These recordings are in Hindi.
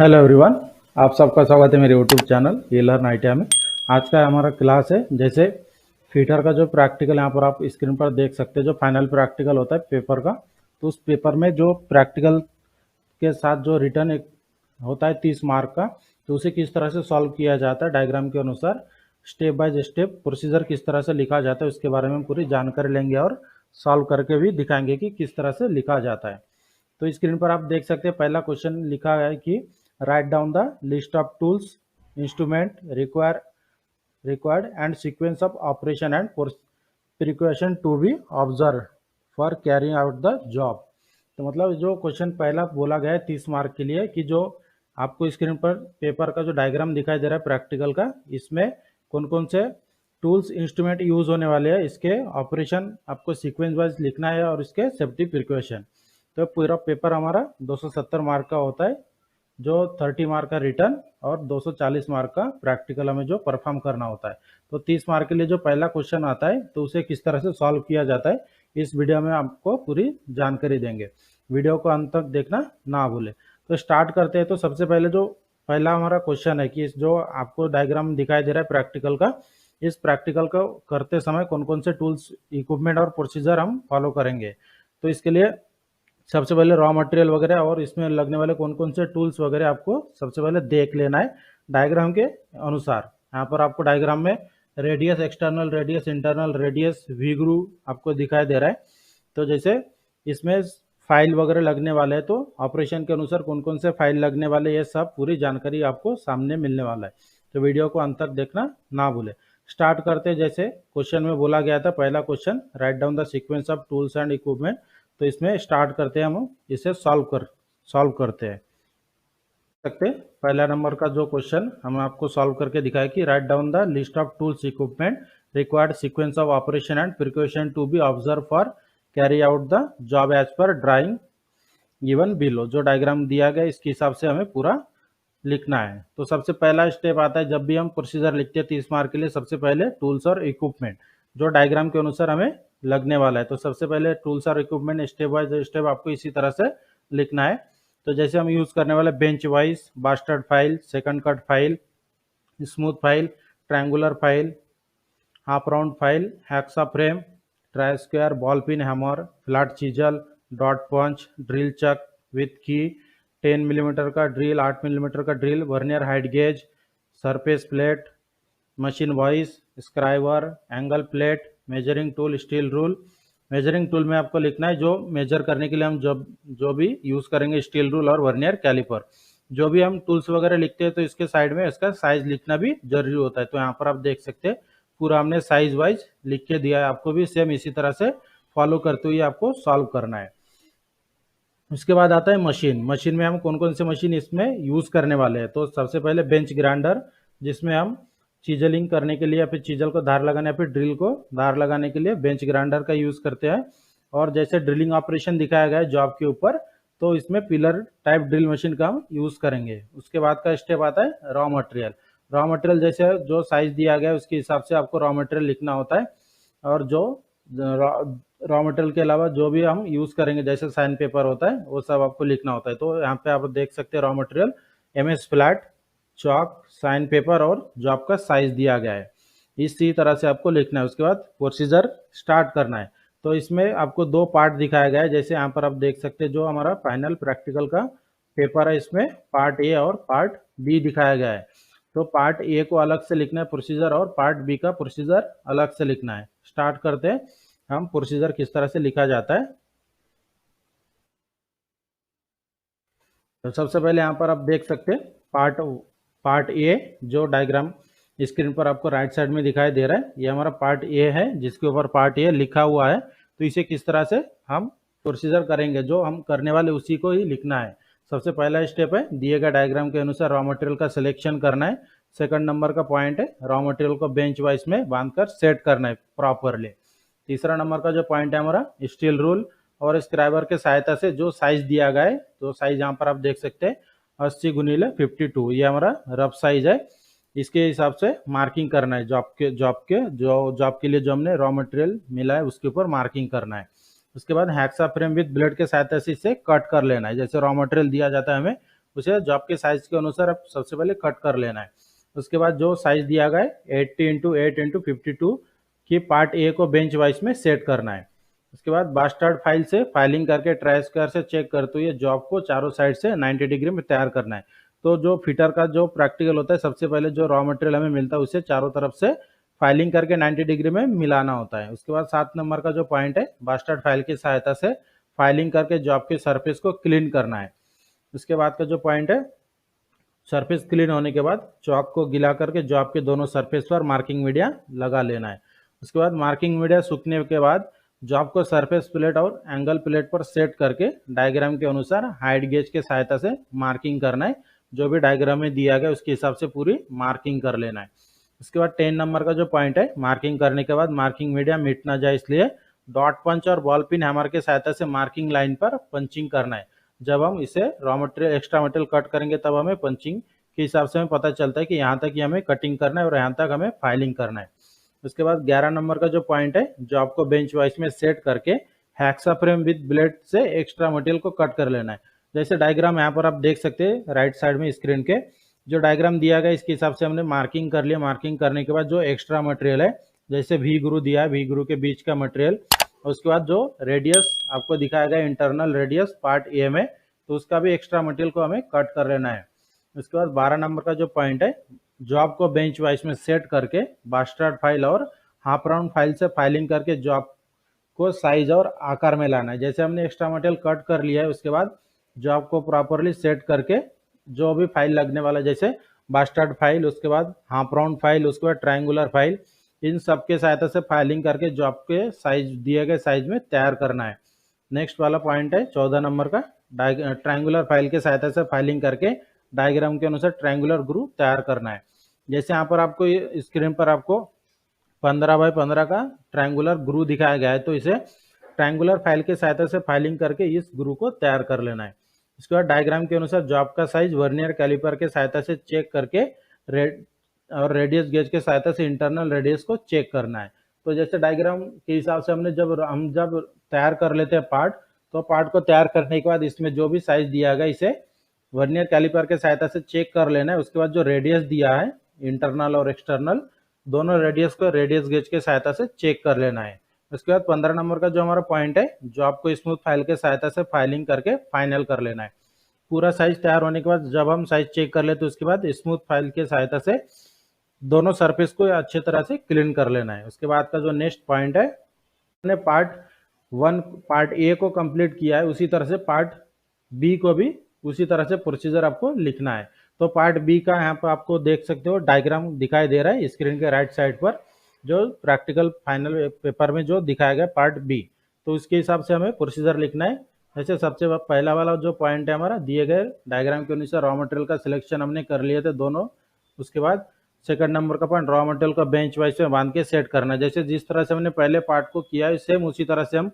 हेलो एवरीवन, आप सबका स्वागत है मेरे यूट्यूब चैनल ये लर्न आईटीआई में। आज का हमारा क्लास है जैसे फिटर का जो प्रैक्टिकल यहाँ पर आप स्क्रीन पर देख सकते हैं, जो फाइनल प्रैक्टिकल होता है पेपर का। तो उस पेपर में जो प्रैक्टिकल के साथ जो रिटर्न एक होता है 30 मार्क का, तो उसे किस तरह से सॉल्व किया जाता है डायग्राम के अनुसार, स्टेप बाय स्टेप प्रोसीजर किस तरह से लिखा जाता है उसके बारे में हम पूरी जानकारी लेंगे और सॉल्व करके भी दिखाएंगे कि किस तरह से लिखा जाता है। तो स्क्रीन पर आप देख सकते हैं पहला क्वेश्चन लिखा है कि write down the list of tools instrument required and sequence of operation and precaution to be observe for carrying out the job. तो मतलब जो क्वेश्चन पहला बोला गया है 30 मार्क के लिए कि जो आपको स्क्रीन पर पेपर का जो डायग्राम दिखाई दे रहा है प्रैक्टिकल का, इसमें कौन कौन से टूल्स इंस्ट्रूमेंट यूज होने वाले हैं, इसके ऑपरेशन आपको सीक्वेंस वाइज लिखना है और इसके सेफ्टी प्रिकॉशन। तो पूरा पेपर हमारा 270 मार्क का होता है, जो 30 मार्क का रिटर्न और 240 मार्क का प्रैक्टिकल हमें जो परफॉर्म करना होता है। तो 30 मार्क के लिए जो पहला क्वेश्चन आता है तो उसे किस तरह से सॉल्व किया जाता है इस वीडियो में आपको पूरी जानकारी देंगे। वीडियो को अंत तक देखना ना भूले। तो स्टार्ट करते हैं। तो सबसे पहले जो पहला हमारा क्वेश्चन है कि जो आपको डायग्राम दिखाई दे रहा है प्रैक्टिकल का, इस प्रैक्टिकल को करते समय कौन कौन से टूल्स, इक्विपमेंट और प्रोसीजर हम फॉलो करेंगे। तो इसके लिए सबसे पहले रॉ मटेरियल वगैरह और इसमें लगने वाले कौन कौन से टूल्स वगैरह आपको सबसे पहले देख लेना है डायग्राम के अनुसार। यहाँ पर आपको डायग्राम में radius external, radius internal, radius V groove आपको दिखाई दे रहा है। तो जैसे इसमें फाइल वगैरह लगने वाले हैं, तो ऑपरेशन के अनुसार कौन कौन से फाइल लगने वाले, ये सब पूरी जानकारी आपको सामने मिलने वाला है। तो वीडियो को अंत तक देखना ना भूले। स्टार्ट करते जैसे क्वेश्चन में बोला गया था, पहला question right down the sequence of tools and equipment. तो इसमें स्टार्ट करते हैं, हम इसे सॉल्व करते हैं। सकते पहला नंबर का जो क्वेश्चन हम आपको सॉल्व करके दिखाया कि write down the list of tools equipment required sequence of operation and precaution to be observe for carry out the job as per drawing given below. जो डायग्राम दिया गया इसके हिसाब से हमें पूरा लिखना है। तो सबसे पहला स्टेप आता है, जब भी हम प्रोसीजर लिखते हैं 30 मार्क के लिए, सबसे पहले टूल्स और इक्विपमेंट जो डायग्राम के अनुसार हमें लगने वाला है। तो सबसे पहले टूल्स और इक्विपमेंट स्टेप बाय स्टेप आपको इसी तरह से लिखना है। तो जैसे हम यूज करने वाले bench vice, bastard file, second cut file, smooth file, triangular file, half round file, hacksaw frame, try square, ball pin, hammer, flat chisel, dot punch, drill chuck with key, 10 millimetre का ड्रिल, 8 मिलीमीटर का drill, vernier height gauge, surface plate, machine vice, scriber, angle plate, measuring tool, steel rule. Measuring tool में आपको लिखना है जो मेजर करने के लिए हम जो भी यूज करेंगे, स्टील रूल और वर्नियर कैलिपर। जो भी हम टूल्स वगैरह लिखते हैं तो इसके साइड में इसका साइज लिखना भी जरूरी होता है। तो यहाँ पर आप देख सकते हैं पूरा हमने साइज वाइज लिख के दिया है, आपको भी सेम इसी तरह से फॉलो करते हुए आपको सॉल्व करना है। उसके बाद आता है मशीन। मशीन में हम कौन कौन से मशीन इसमें यूज करने वाले हैं। तो सबसे पहले बेंच ग्राइंडर, जिसमें हम चीजलिंग करने के लिए या फिर चीजल को धार लगाने या फिर ड्रिल को धार लगाने के लिए बेंच ग्राइंडर का यूज करते हैं। और जैसे ड्रिलिंग ऑपरेशन दिखाया गया है जॉब के ऊपर, तो इसमें पिलर टाइप ड्रिल मशीन का हम यूज करेंगे। उसके बाद का स्टेप आता है रॉ मटेरियल। रॉ मटेरियल जैसे जो साइज दिया गया है उसके हिसाब से आपको रॉ मटेरियल लिखना होता है। और जो रॉ मटेरियल के अलावा जो भी हम यूज करेंगे जैसे साइन पेपर होता है वो सब आपको लिखना होता है। तो यहाँ पे आप देख सकते हैं raw material MS flat, chalk, sign paper और जॉब का साइज दिया गया है। इसी तरह से आपको लिखना है। उसके बाद प्रोसीजर स्टार्ट करना है। तो इसमें आपको दो पार्ट दिखाया गया है, जैसे यहाँ पर आप देख सकते हैं जो हमारा फाइनल प्रैक्टिकल का पेपर है इसमें पार्ट ए और पार्ट बी दिखाया गया है। तो पार्ट ए को अलग से लिखना है प्रोसीजर, और पार्ट बी का प्रोसीजर अलग से लिखना है। स्टार्ट करते हैं हम प्रोसीजर किस तरह से लिखा जाता है। तो सबसे पहले यहाँ पर आप देख सकते हैं पार्ट ए, जो डायग्राम स्क्रीन पर आपको राइट साइड में दिखाई दे रहा है, ये हमारा पार्ट ए है जिसके ऊपर पार्ट ए लिखा हुआ है। तो इसे किस तरह से हम प्रोसीजर करेंगे, जो हम करने वाले उसी को ही लिखना है। सबसे पहला स्टेप है दिए गए डायग्राम के अनुसार रॉ मटेरियल का सिलेक्शन करना है। सेकंड नंबर का पॉइंट है रॉ मटेरियल को बेंच वाइज में बांधकर सेट करना है प्रॉपरली। तीसरा नंबर का जो पॉइंट है हमारा स्टील रूल और स्क्राइबर के सहायता से जो साइज दिया गया है, तो साइज यहाँ पर आप देख सकते हैं 80x52, ये हमारा रफ साइज है। इसके हिसाब से मार्किंग करना है जॉब के लिए जो हमने रॉ मटेरियल मिला है उसके ऊपर मार्किंग करना है। उसके बाद हैक्सा फ्रेम विद ब्लेड के सहायता से इसे कट कर लेना है। जैसे रॉ मटेरियल दिया जाता है हमें उसे जॉब के साइज के अनुसार आप सबसे पहले कट कर लेना है। उसके बाद जो साइज दिया गया है 80x8x52 की पार्ट ए को बेंच वाइज में सेट करना है। उसके बाद बास्टर्ड फाइल से फाइलिंग करके ट्राई स्क्वायर से चेक करते हुए जॉब को चारों साइड से 90 डिग्री में तैयार करना है। तो जो फिटर का जो प्रैक्टिकल होता है, सबसे पहले जो रॉ मटेरियल हमें मिलता है उसे चारों तरफ से फाइलिंग करके 90 डिग्री में मिलाना होता है। उसके बाद 7 नंबर का जो पॉइंट है, बास्टर्ड फाइल की सहायता से फाइलिंग करके जॉब के सरफेस को क्लीन करना है। उसके बाद का जो पॉइंट है, सरफेस क्लीन होने के बाद चॉक को गीला करके जॉब के दोनों सरफेस पर मार्किंग मीडिया लगा लेना है। उसके बाद मार्किंग मीडिया सूखने के बाद जॉब को सरफेस प्लेट और एंगल प्लेट पर सेट करके डायग्राम के अनुसार हाइट गेज के सहायता से मार्किंग करना है। जो भी डायग्राम में दिया गया उसके हिसाब से पूरी मार्किंग कर लेना है। उसके बाद 10 नंबर का जो पॉइंट है, मार्किंग करने के बाद मार्किंग मीडिया मिट ना जाए इसलिए डॉट पंच और बॉल पिन हैमर के सहायता से मार्किंग लाइन पर पंचिंग करना है। जब हम इसे raw material extra material cut करेंगे तब हमें पंचिंग के हिसाब से हमें पता चलता है कि यहाँ तक ही हमें कटिंग करना है और यहाँ तक हमें फाइलिंग करना है। उसके बाद 11 नंबर का जो पॉइंट है, जॉब को बेंच वाइज में सेट करके हैक्सा फ्रेम विद ब्लेड से एक्स्ट्रा मटेरियल को कट कर लेना है। जैसे डायग्राम यहाँ पर आप देख सकते हैं राइट साइड में स्क्रीन के, जो डायग्राम दिया गया इसके हिसाब से हमने मार्किंग कर लिया। मार्किंग करने के बाद जो एक्स्ट्रा मटेरियल है, जैसे वी ग्रू दिया है, वी ग्रू के बीच का मटेरियल, उसके बाद जो रेडियस आपको दिखाया गया इंटरनल रेडियस पार्ट ए में, तो उसका भी एक्स्ट्रा मटेरियल को हमें कट कर लेना है। उसके बाद 12 नंबर का जो पॉइंट है, जॉब को बेंच वाइज में सेट करके बास्टर्ड फाइल और हाफ राउंड फाइल से फाइलिंग करके जॉब को साइज और आकार में लाना है। जैसे हमने एक्स्ट्रा मटेरियल कट कर लिया है, उसके बाद जॉब को प्रॉपरली सेट करके जो भी फाइल लगने वाला, जैसे बास्टर्ड फाइल, उसके बाद हाफ राउंड फाइल, उसके बाद ट्रायंगुलर फाइल, इन सब के सहायता से फाइलिंग करके जॉब के साइज दिए गए साइज में तैयार करना है। नेक्स्ट वाला पॉइंट है 14 नंबर का, ट्रायंगुलर फाइल के सहायता से फाइलिंग करके डायग्राम के अनुसार ट्रायंगुलर ग्रू तैयार करना है। जैसे यहाँ पर आपको स्क्रीन पर आपको 15x15 का ट्रायंगुलर ग्रू दिखाया गया है, तो इसे ट्रायंगुलर फाइल के सहायता से फाइलिंग करके इस ग्रू को तैयार कर लेना है। इसके बाद डायग्राम के अनुसार जॉब का साइज वर्नियर कैलिपर के सहायता से चेक करके रेडियस गेज के सहायता से इंटरनल रेडियस को चेक करना है। तो जैसे डायग्राम के हिसाब से हमने जब तैयार कर लेते हैं पार्ट, तो पार्ट को तैयार करने के बाद इसमें जो भी साइज दिया गया इसे वर्नियर कैलिपर के सहायता से चेक कर लेना है। उसके बाद जो रेडियस दिया है इंटरनल और एक्सटर्नल, दोनों रेडियस को रेडियस गेज के सहायता से चेक कर लेना है। उसके बाद 15 नंबर का जो हमारा पॉइंट है, जॉब को स्मूथ फाइल के सहायता से फाइलिंग करके फाइनल कर लेना है। पूरा साइज तैयार होने के बाद जब हम साइज चेक कर लेते, उसके बाद स्मूथ फाइल के सहायता से दोनों सरफेस को अच्छी तरह से क्लीन कर लेना है। उसके बाद का जो नेक्स्ट पॉइंट है, हमने पार्ट ए को कंप्लीट किया है, उसी तरह से पार्ट बी को भी उसी तरह से प्रोसीजर आपको लिखना है। तो पार्ट बी का यहाँ पर आपको देख सकते हो डायग्राम दिखाई दे रहा है स्क्रीन के राइट साइड पर, जो प्रैक्टिकल फाइनल पेपर में जो दिखाया गया पार्ट बी, तो उसके हिसाब से हमें प्रोसीजर लिखना है। जैसे सबसे पहला वाला जो पॉइंट है हमारा, दिए गए डायग्राम के अनुसार रॉ मटेरियल का सिलेक्शन हमने कर लिए थे दोनों। उसके बाद सेकंड नंबर का पॉइंट, रॉ मटेरियल का बेंच वाइज में बांध के सेट करना है। जैसे जिस तरह से हमने पहले पार्ट को किया है, सेम उसी तरह से हम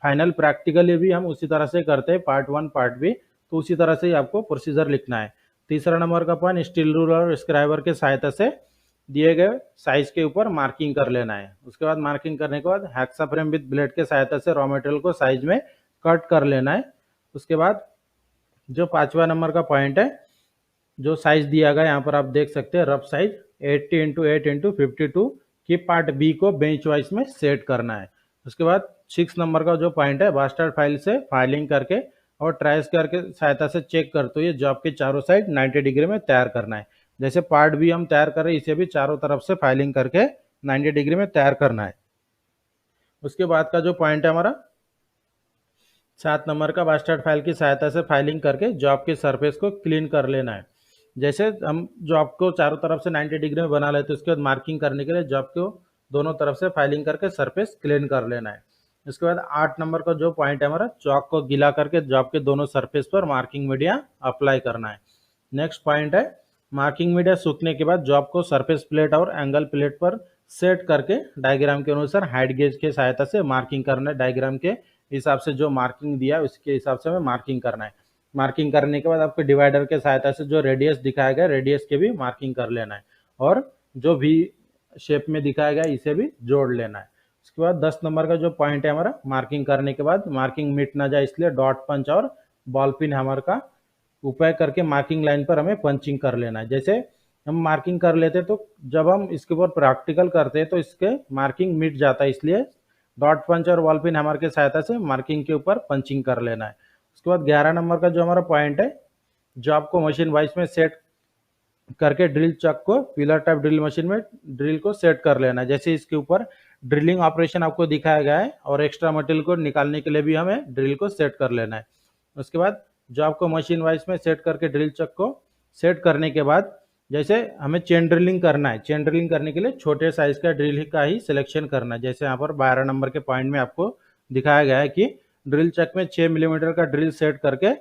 फाइनल प्रैक्टिकली भी हम उसी तरह से करते हैं, पार्ट 1 पार्ट बी, तो उसी तरह से ही आपको प्रोसीजर लिखना है। तीसरा नंबर का पॉइंट, स्टील रूलर और स्क्राइबर के सहायता से दिए गए साइज के ऊपर मार्किंग कर लेना है। उसके बाद मार्किंग करने के बाद हैक्सा फ्रेम विद ब्लेड के सहायता से रॉ मटेरियल को साइज में कट कर लेना है। उसके बाद जो 5वां नंबर का पॉइंट है, जो साइज दिया गया यहाँ पर आप देख सकते हैं, रफ साइज 80x8x52 की पार्ट बी को बेंच वाइज में सेट करना है। उसके बाद 6 नंबर का जो पॉइंट है, बास्टर्ड फाइल से फाइलिंग करके और ट्राई स्क्वायर के सहायता से चेक करते हुए जॉब के चारों साइड 90 डिग्री में तैयार करना है। जैसे पार्ट बी हम तैयार कर रहे हैं, इसे भी चारों तरफ से फाइलिंग करके 90 डिग्री में तैयार करना है। उसके बाद का जो पॉइंट है हमारा 7 नंबर का, बास्टर्ड फाइल की सहायता से फाइलिंग करके जॉब के सरफेस को क्लीन कर लेना है। जैसे हम जॉब को चारों तरफ से 90 डिग्री में बना लेते हैं, उसके बाद मार्किंग करने के लिए जॉब को दोनों तरफ से फाइलिंग करके सरफेस क्लीन कर लेना है। उसके बाद 8 नंबर का जो पॉइंट है हमारा, चॉक को गीला करके जॉब के दोनों सरफेस पर मार्किंग मीडिया अप्लाई करना है। नेक्स्ट पॉइंट है, मार्किंग मीडिया सूखने के बाद जॉब को सरफेस प्लेट और एंगल प्लेट पर सेट करके डायग्राम के अनुसार हाइट गेज के सहायता से मार्किंग करना है। डायग्राम के हिसाब से जो मार्किंग दिया है उसके हिसाब से हमें मार्किंग करना है। मार्किंग करने के बाद आपको डिवाइडर के सहायता से जो रेडियस दिखाया गया, रेडियस के भी मार्किंग कर लेना है और जो भी शेप में दिखाया गया इसे भी जोड़ लेना है। उसके बाद 10 नंबर का जो पॉइंट है हमारा, मार्किंग करने के बाद मार्किंग मिट ना जाए इसलिए डॉट पंच और बॉल पिन हैमर का उपयोग करके मार्किंग लाइन पर हमें पंचिंग कर लेना है। जैसे हम मार्किंग कर लेते तो जब हम इसके ऊपर प्रैक्टिकल करते हैं तो इसके मार्किंग मिट जाता है, इसलिए डॉट पंच और वॉल पिन हैमर की सहायता से मार्किंग के ऊपर पंचिंग कर लेना है। उसके बाद 11 नंबर का जो हमारा पॉइंट है, जो आपको मशीन वाइज में सेट करके ड्रिल चक को पिलर टाइप ड्रिल मशीन में ड्रिल को सेट कर लेना है। जैसे इसके ऊपर ड्रिलिंग ऑपरेशन आपको दिखाया गया है और एक्स्ट्रा मटेरियल को निकालने के लिए भी हमें ड्रिल को सेट कर लेना है। उसके बाद जो आपको मशीन वाइज में सेट करके ड्रिल चक को सेट करने के बाद जैसे हमें चेन ड्रिलिंग करना है, चेन ड्रिलिंग करने के लिए छोटे साइज का ड्रिल का ही सिलेक्शन करना है। जैसे यहाँ पर 12 नंबर के पॉइंट में आपको दिखाया गया है कि ड्रिल चक में 6 मिलीमीटर का ड्रिल सेट करके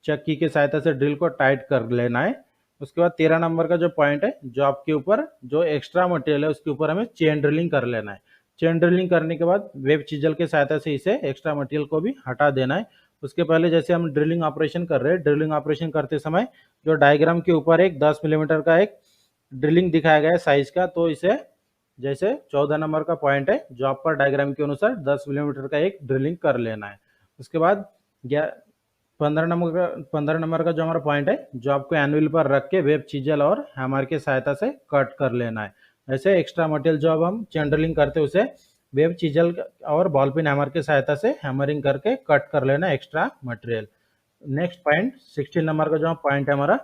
चक्की की सहायता से ड्रिल को टाइट कर लेना है। उसके बाद 13 नंबर का जो पॉइंट है, जो आपके ऊपर जो एक्स्ट्रा मटेरियल है उसके ऊपर हमें चेन ड्रिलिंग कर लेना है। चेन ड्रिलिंग करने के बाद वेब चिजल की सहायता से इसे एक्स्ट्रा मटेरियल को भी हटा देना है। उसके पहले जैसे हम ड्रिलिंग ऑपरेशन कर रहे हैं, ड्रिलिंग ऑपरेशन करते समय जो डायग्राम के ऊपर एक 10 मिलीमीटर का एक ड्रिलिंग दिखाया गया है साइज का, तो इसे जैसे 14 नंबर का पॉइंट है, जॉब पर डायग्राम के अनुसार 10 मिलीमीटर का एक ड्रिलिंग कर लेना है। उसके बाद 15 नंबर का जो हमारा पॉइंट है, जो आपको एनुअल पर रख के वेब चिजल और हैमर की सहायता से कट कर लेना है। ऐसे एक्स्ट्रा मटेरियल जो अब हम चेन ड्रिलिंग करते हैं उसे वेब चिजल और बॉल पिन हैमर की सहायता से हैमरिंग करके कट कर लेना है extra material. Next point 16 number का जो पॉइंट है हमारा,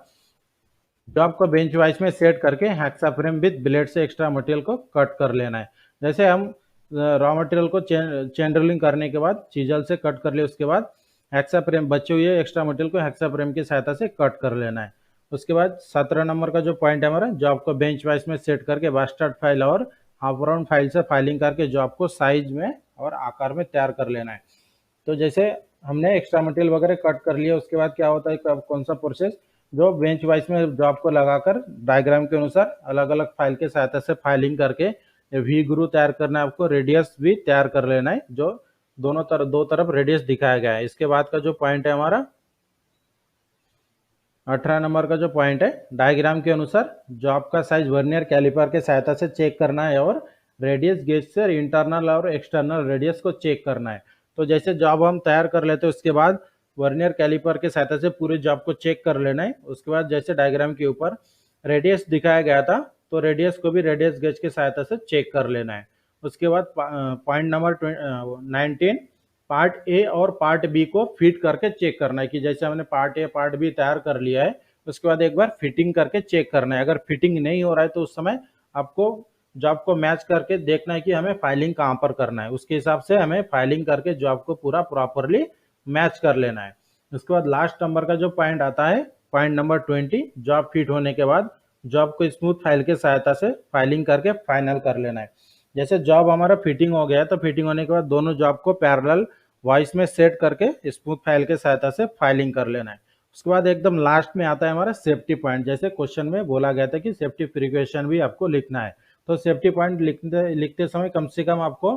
जो आपको बेंच वाइज में सेट करके हेक्सा फ्रेम विद ब्लेड से एक्स्ट्रा मटेरियल को कट कर लेना है। जैसे हम रॉ मटेरियल को चेन ड्रिलिंग करने के बाद चिजल से कट कर लिए, उसके बाद हेक्सा फ्रेम बचे हुए एक्स्ट्रा मटेरियल को हेक्सा फ्रेम की सहायता से कट कर लेना है। उसके बाद 17 नंबर का जो पॉइंट है हमारा, जो आपको बेंच वाइज में सेट करके बास्टर्ड फाइल और हाफ राउंड फाइल से फाइलिंग करके जो आपको साइज में और आकार में तैयार कर लेना है। तो जैसे हमने एक्स्ट्रा मटेरियल वगैरह कट कर लिया, उसके बाद क्या होता है, कौन सा प्रोसेस, जो बेंच वाइज में जो आपको लगाकर डायग्राम के अनुसार अलग अलग फाइल के सहायता से फाइलिंग करके वी ग्रू तैयार करना है, आपको रेडियस भी तैयार कर लेना है, जो दो तरफ रेडियस दिखाया गया है। इसके बाद का जो पॉइंट है हमारा 18 नंबर का जो पॉइंट है, डायग्राम के अनुसार जो आपका साइज वर्नियर कैलिपर के सहायता से चेक करना है और रेडियस गेज से इंटरनल और एक्सटर्नल रेडियस को चेक करना है। तो जैसे जॉब हम तैयार कर लेते हैं उसके बाद वर्नियर कैलिपर के सहायता से पूरे जॉब को चेक कर लेना है। उसके बाद जैसे डायग्राम के ऊपर रेडियस दिखाया गया था, तो रेडियस को भी रेडियस गेज की सहायता से चेक कर लेना है। उसके बाद पॉइंट नंबर 19 पार्ट ए और पार्ट बी को फिट करके चेक करना है कि जैसे हमने पार्ट ए पार्ट बी तैयार कर लिया है, उसके बाद एक बार फिटिंग करके चेक करना है। अगर फिटिंग नहीं हो रहा है तो उस समय आपको जॉब को मैच करके देखना है कि हमें फाइलिंग कहाँ पर करना है, उसके हिसाब से हमें फाइलिंग करके जॉब को पूरा प्रॉपरली मैच कर लेना है। उसके बाद लास्ट नंबर का जो पॉइंट आता है, पॉइंट नंबर 20, जॉब फिट होने के बाद जॉब को स्मूथ फाइल के सहायता से फाइलिंग करके फाइनल कर लेना है। जैसे जॉब हमारा फिटिंग हो गया तो फिटिंग होने के बाद दोनों जॉब को पैरेलल वॉइस में सेट करके स्मूथ फाइल के सहायता से फाइलिंग कर लेना है। उसके बाद एकदम लास्ट में आता है हमारा सेफ्टी पॉइंट। जैसे क्वेश्चन में बोला गया था कि सेफ्टी प्रिकॉशन भी आपको लिखना है, तो सेफ्टी पॉइंट लिखते समय कम से कम आपको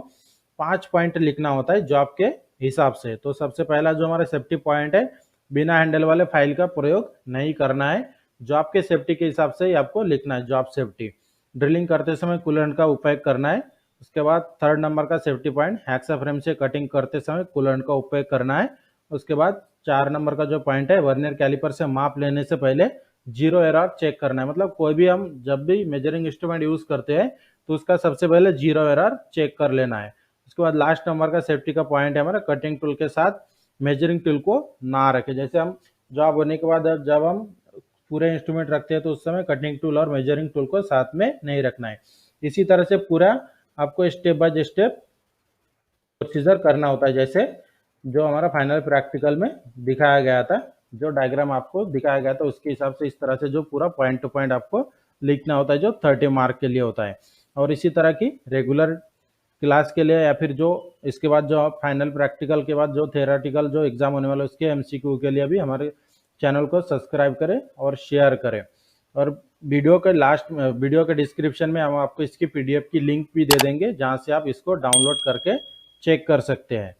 5 पॉइंट लिखना होता है जॉब के हिसाब से। तो सबसे पहला जो हमारा सेफ्टी पॉइंट है, बिना हैंडल वाले फाइल का प्रयोग नहीं करना है, जॉब के सेफ्टी के हिसाब से ही आपको लिखना है। जॉब सेफ्टी, ड्रिलिंग करते समय कूलेंट का उपयोग करना है। उसके बाद 3rd नंबर का सेफ्टी पॉइंट, हेक्सा फ्रेम से कटिंग करते समय कूलेंट का उपयोग करना है। उसके बाद 4 नंबर का जो पॉइंट है, वर्नियर कैलिपर से माप लेने से पहले 0 एरर चेक करना है। मतलब कोई भी हम जब भी मेजरिंग इंस्ट्रूमेंट यूज करते हैं तो उसका सबसे पहले 0 एरर चेक कर लेना है। उसके बाद लास्ट नंबर का सेफ्टी का पॉइंट है हमारा, कटिंग टूल के साथ मेजरिंग टूल को ना रखें। जैसे हम जॉब होने के बाद जब हम पूरे इंस्ट्रूमेंट रखते हैं तो उस समय कटिंग टूल और मेजरिंग टूल को साथ में नहीं रखना है। इसी तरह से पूरा आपको स्टेप बाय स्टेप प्रोसीजर करना होता है, जैसे जो हमारा फाइनल प्रैक्टिकल में दिखाया गया था, जो डायग्राम आपको दिखाया गया था उसके हिसाब से इस तरह से जो पूरा पॉइंट टू पॉइंट आपको लिखना होता है, जो 30 मार्क के लिए होता है। और इसी तरह की रेगुलर क्लास के लिए या फिर जो इसके बाद जो फाइनल प्रैक्टिकल के बाद जो थेराटिकल जो एग्जाम होने वाला है उसके एमसीक्यू के लिए भी हमारे चैनल को सब्सक्राइब करें और शेयर करें। और वीडियो के डिस्क्रिप्शन में हम आपको इसकी पीडीएफ की लिंक भी दे देंगे, जहां से आप इसको डाउनलोड करके चेक कर सकते हैं।